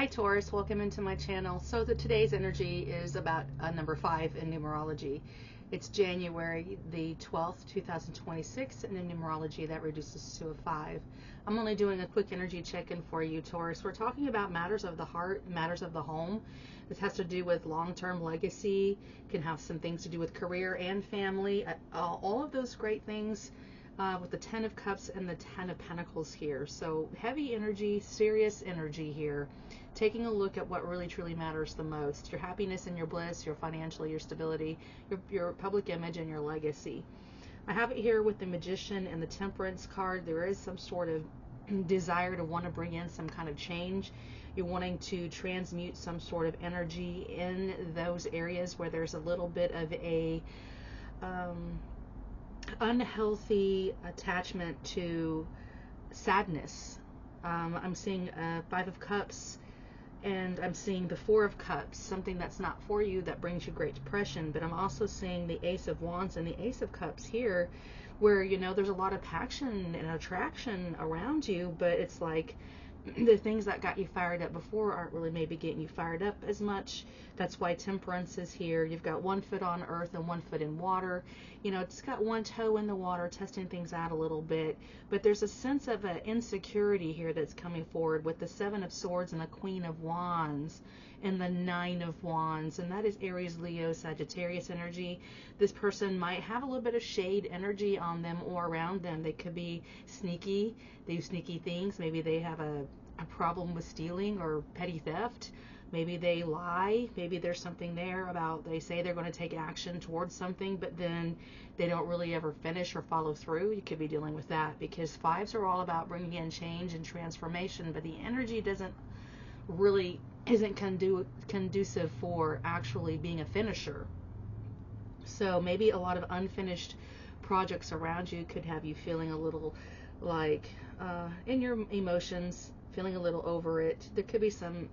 Hi Taurus, welcome into my channel. So today's energy is about number 5 in numerology. It's January the 12th, 2026, and in numerology that reduces to a 5. I'm only doing a quick energy check-in for you, Taurus. We're talking about matters of the heart, matters of the home. This has to do with long-term legacy, can have some things to do with career and family, all of those great things. With the 10 of Cups and the 10 of Pentacles here. So heavy energy, serious energy here. Taking a look at what really truly matters the most. Your happiness and your bliss, your financial, your stability, your public image and your legacy. I have it here with the Magician and the Temperance card. There is some sort of desire to want to bring in some kind of change. You're wanting to transmute some sort of energy in those areas where there's a little bit of a unhealthy attachment to sadness. I'm seeing 5 of Cups, and I'm seeing the 4 of Cups, something that's not for you that brings you great depression. But I'm also seeing the Ace of Wands and the Ace of Cups here, where there's a lot of passion and attraction around you, but it's like the things that got you fired up before aren't really maybe getting you fired up as much. That's why Temperance is here. You've got 1 foot on earth and 1 foot in water. It's got 1 toe in the water, testing things out a little bit. But there's a sense of insecurity here that's coming forward with the 7 of Swords and the Queen of Wands and the 9 of Wands. And that is Aries, Leo, Sagittarius energy. This person might have a little bit of shade energy on them or around them. They could be sneaky. They do sneaky things. Maybe they have a problem with stealing or petty theft. Maybe they lie. Maybe there's something there about they say they're going to take action towards something, but then they don't really ever finish or follow through. You could be dealing with that, because 5s are all about bringing in change and transformation, but the energy isn't conducive for actually being a finisher. So maybe a lot of unfinished projects around you could have you feeling a little like in your emotions, feeling a little over it. There could be some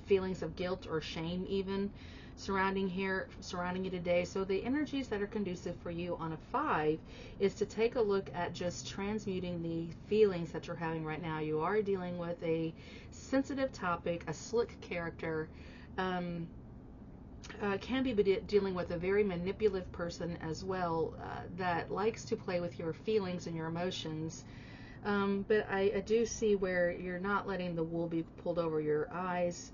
feelings of guilt or shame even surrounding you today. So the energies that are conducive for you on a 5 is to take a look at just transmuting the feelings that you're having right now. You are dealing with a sensitive topic, a slick character, can be dealing with a very manipulative person as well, that likes to play with your feelings and your emotions. But I do see where you're not letting the wool be pulled over your eyes,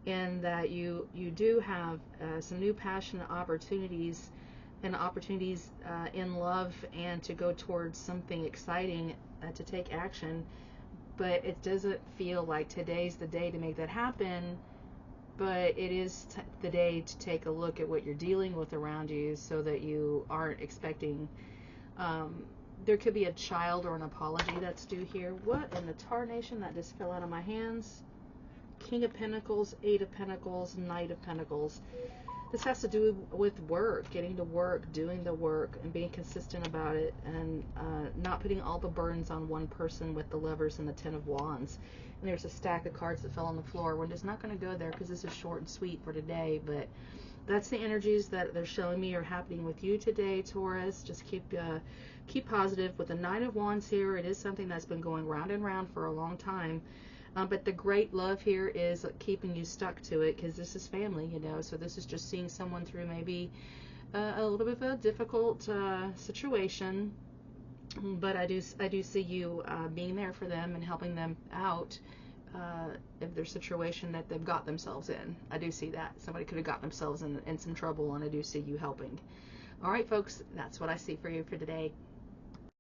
and that you do have some new passionate opportunities in love, and to go towards something exciting, to take action. But it doesn't feel like today's the day to make that happen. But it is the day to take a look at what you're dealing with around you, so that you aren't expecting. There could be a child or an apology that's due here. What in the tarnation? That just fell out of my hands. King of Pentacles, 8 of Pentacles, Knight of Pentacles. This has to do with work, getting to work, doing the work, and being consistent about it, and not putting all the burdens on one person with the Lovers and the 10 of Wands. And there's a stack of cards that fell on the floor. We're just not going to go there because this is short and sweet for today, but that's the energies that they're showing me are happening with you today, Taurus. Just keep positive. With the 9 of Wands here, it is something that's been going round and round for a long time. But the great love here is keeping you stuck to it, because this is family, so this is just seeing someone through maybe a little bit of a difficult situation. But I do see you being there for them and helping them out if their situation that they've got themselves in. I do see that. Somebody could have got themselves in some trouble, and I do see you helping. All right, folks, that's what I see for you for today.